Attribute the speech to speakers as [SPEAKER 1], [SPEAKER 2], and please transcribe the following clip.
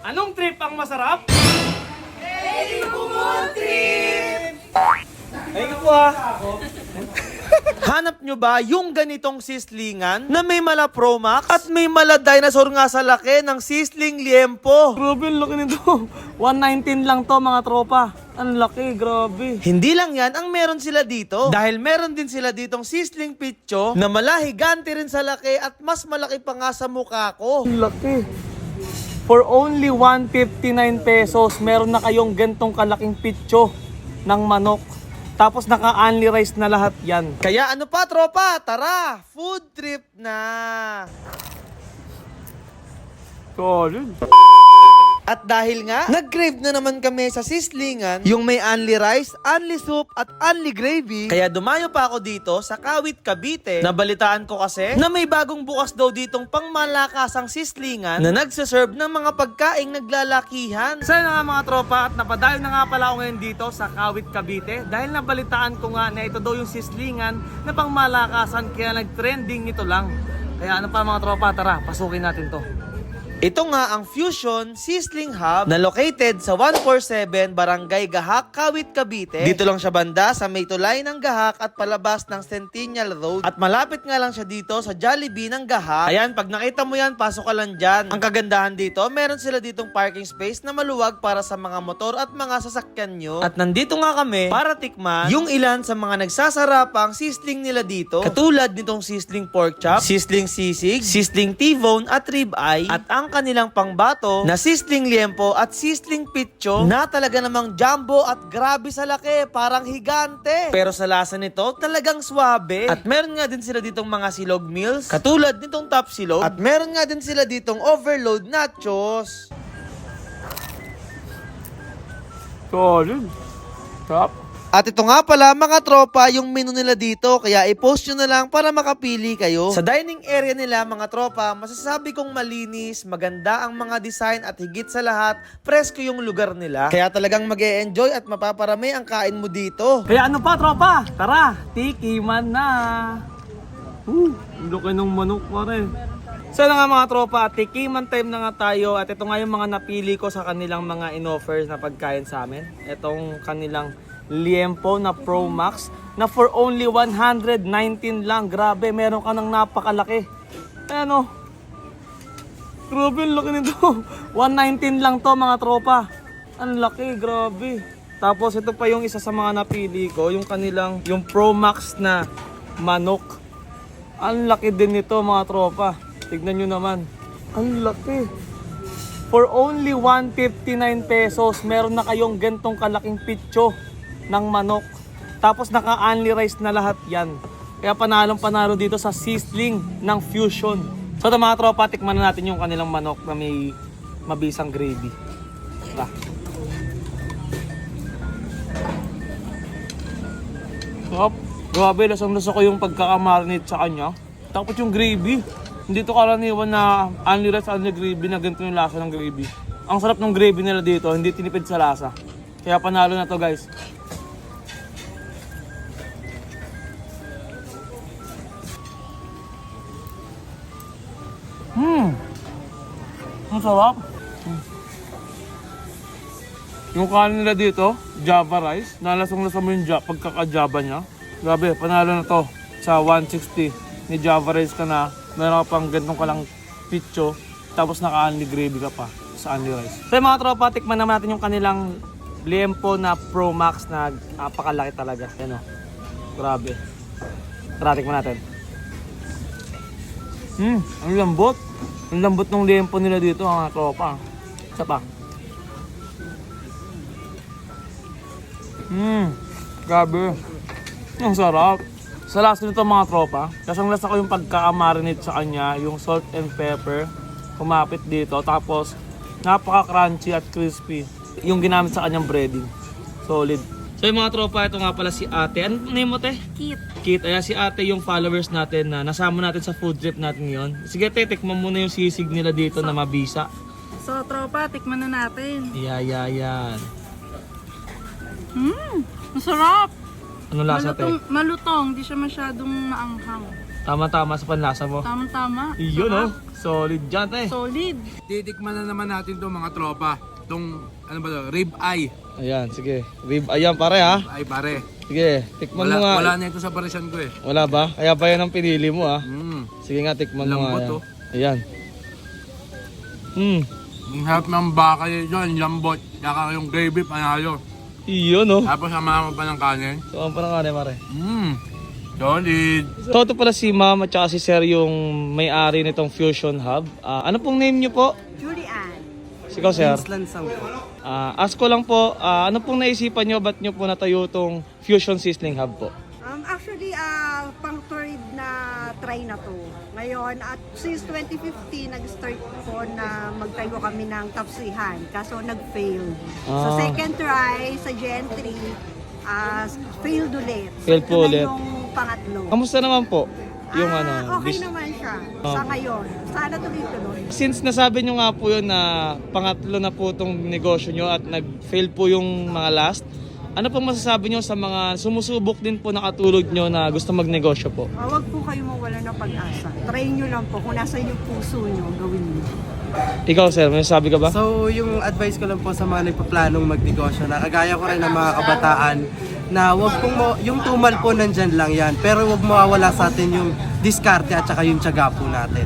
[SPEAKER 1] Anong trip ang masarap?
[SPEAKER 2] Pwede kumuntrip!
[SPEAKER 1] Ayun po Hanap nyo ba yung ganitong sislingan na may mala Pro Max at may mala dinosaur nga sa laki ng sisling liempo? Grabe, ang laki nito. 119 lang to mga tropa. Ang laki, grabe. Hindi lang yan ang meron sila dito. Dahil meron din sila ditong sisling pitcho na malahigante rin sa laki at mas malaki pa nga sa mukha ko. Ang laki. For only 159 pesos, meron na kayong gantong kalaking pitcho ng manok. Tapos naka-only rice na lahat yan. Kaya ano pa tropa, tara, food trip na! Solid. At dahil nga, nag-crave na naman kami sa sislingan, yung may only rice, only soup, at only gravy. Kaya dumayo pa ako dito sa Kawit, Cavite. Nabalitaan ko kasi na may bagong bukas daw ditong pangmalakasang sislingan na nagsaserve ng mga pagkaing naglalakihan. Sana nga mga tropa, at napadayo na nga pala ako ngayon dito sa Kawit, Cavite. Dahil nabalitaan ko nga na ito daw yung sislingan na pangmalakasan, kaya nag-trending ito lang. Kaya ano pa mga tropa, tara, pasukin natin to. Ito nga ang Fusion Sizzling Hub na located sa 147 Barangay Gahak, Kawit, Cavite. Dito lang siya banda sa may tulay ng Gahak at palabas ng Centennial Road. At malapit nga lang siya dito sa Jollibee ng Gahak. Ayan, pag nakita mo yan, pasok ka lang dyan. Ang kagandahan dito, meron sila ditong parking space na maluwag para sa mga motor at mga sasakyan nyo. At nandito nga kami para tikman yung ilan sa mga nagsasarapang sizzling nila dito. Katulad nitong sizzling pork chop, sizzling sisig, sizzling T-bone at rib eye. At ang kanilang pangbato na sizzling liempo at sizzling pitcho na talaga namang jumbo at grabe sa laki, parang higante. Pero sa lasa nito, talagang swabe. At meron nga din sila ditong mga silog meals, katulad nitong top silog. At meron nga din sila ditong overload nachos. Solid. Top. At ito nga pala mga tropa yung menu nila dito, kaya i-post nyo na lang para makapili kayo. Sa dining area nila mga tropa, masasabi kong malinis, maganda ang mga design at higit sa lahat, presko yung lugar nila. Kaya talagang mag-e-enjoy at mapaparami ang kain mo dito. Kaya ano pa tropa, tara, tikiman na. Ang laki ng manok pare. So na nga mga tropa, tikiman time na nga tayo at ito nga yung mga napili ko sa kanilang mga in-offers na pagkain sa amin. Itong kanilang liempo na Pro Max na for only 119 lang. Grabe, meron ka ng napakalaki. Ano? Grabe, ang laki nito. 119 lang to mga tropa. Ang laki, grabe. Tapos ito pa yung isa sa mga napili ko, yung kanilang, yung Pro Max na manok. Ang laki din nito mga tropa. Tignan nyo naman. Ang laki. For only 159 pesos, meron na kayong gantong kalaking pitcho ng manok. Tapos naka-only rice na lahat yan. Kaya panalong panalo dito sa sizzling ng Fusion. So ito mga tropa, tikman na natin yung kanilang manok na may mabisang gravy. Tara. Sarap. Grabe, lasang-lasa ko yung pagkakamarinate sa kanya. Tapos yung gravy. Hindi to karaniwan na only rice, only gravy na ganito yung lasa ng gravy. Ang sarap ng gravy nila dito, hindi tinipid sa lasa. Kaya panalo na to guys. Ang sarap. Yung kanin nila dito, Java rice. Nalasong-lasa mo yung pagkaka-Java niya. Grabe, panalo na to. Sa 160 ni Java rice ka na. Meron ka pang gantong kalang pitcho. Tapos naka-only gravy ka pa sa only rice. So mga tropa, tikman naman natin yung kanilang liempo na Pro Max na napakalaki talaga. Yan o. Grabe. Tara, tikman natin. Ang lambot. Ang lambot ng liempo nila dito mga tropa. Isa pa. Grabe. Ang sarap. Sa lasa nito mga tropa, kasang lasa ko yung pagkakamarinate sa kanya, yung salt and pepper, kumapit dito. Tapos, napaka-crunchy at crispy yung ginamit sa kanyang breading. Solid. So yung mga tropa, ito nga pala si ate. Ano name mo te?
[SPEAKER 2] Kit.
[SPEAKER 1] Kit. Ayan si ate yung followers natin na nasama natin sa food trip natin ngayon. Sige te, tikman muna yung sisig nila dito na mabisa.
[SPEAKER 2] So tropa, tikman na natin.
[SPEAKER 1] Yan.
[SPEAKER 2] Masarap.
[SPEAKER 1] Ano lasa te?
[SPEAKER 2] Malutong, di siya masyadong maanghang.
[SPEAKER 1] Tama-tama sa panlasa mo.
[SPEAKER 2] Tama-tama.
[SPEAKER 1] Iyon
[SPEAKER 2] Sarap.
[SPEAKER 1] oh. Solid dyan, te.
[SPEAKER 2] Solid.
[SPEAKER 3] Titikman na naman natin to mga tropa. Itong, ano ba to? Rib eye.
[SPEAKER 1] Ayan, sige. Rib, ayan pare ha.
[SPEAKER 3] Ay pare.
[SPEAKER 1] Sige, tikman mo nga.
[SPEAKER 3] Wala na ito sa parisan ko eh.
[SPEAKER 1] Wala ba? Kaya ba yan ang pinili mo ha? Sige nga, tikman mo nga.
[SPEAKER 3] Lambot,
[SPEAKER 1] Ayan.
[SPEAKER 3] Ang harap ng baka yun, yung lambot. Saka yung gravy, panalo.
[SPEAKER 1] Iyon no.
[SPEAKER 3] Tapos samahan mo pa ng kanin.
[SPEAKER 1] So, ang parang kane pare.
[SPEAKER 3] Solid.
[SPEAKER 1] Toto pala si ma'am at saka si sir yung may-ari nitong Fusion Hub. Ano pong name nyo po?
[SPEAKER 2] Julian.
[SPEAKER 1] Sikaw sir.
[SPEAKER 4] Lansang po.
[SPEAKER 1] Ask ko lang po, ano pong naisipan nyo, ba't nyo po natayo itong Fusion Sizzling Hub po?
[SPEAKER 5] Actually, pang third na try na to. Ngayon, at since 2015, nag-start po na magtayo kami ng tapsihan. Kaso nag-fail. So
[SPEAKER 1] Ah.
[SPEAKER 5] second try sa Gen 3, failed ulit.
[SPEAKER 1] Failed
[SPEAKER 5] Ito
[SPEAKER 1] po
[SPEAKER 5] na
[SPEAKER 1] ulit.
[SPEAKER 5] yung pangatlo.
[SPEAKER 1] Kamusta naman po? Yung
[SPEAKER 5] Okay
[SPEAKER 1] bis-
[SPEAKER 5] naman siya sa ngayon. Sana tuloy-tuloy.
[SPEAKER 1] Since nasabi nyo nga po yun na pangatlo na po itong negosyo nyo at nag-fail po yung mga last, ano pong masasabi nyo sa mga sumusubok din po na katulog nyo na gusto magnegosyo po?
[SPEAKER 5] Huwag po kayo mawala ng pag-asa. Try nyo lang po. Kung nasa yung puso nyo, gawin nyo.
[SPEAKER 1] Ikaw sir, may sabi ka ba?
[SPEAKER 4] So, yung advice ko lang po sa mga nagpaplanong magnegosyo na kagaya ko rin ng mga kabataan na wag pong yung tumal po nandyan lang yan pero wag mawawala sa atin yung diskarte at saka yung tiyaga po natin.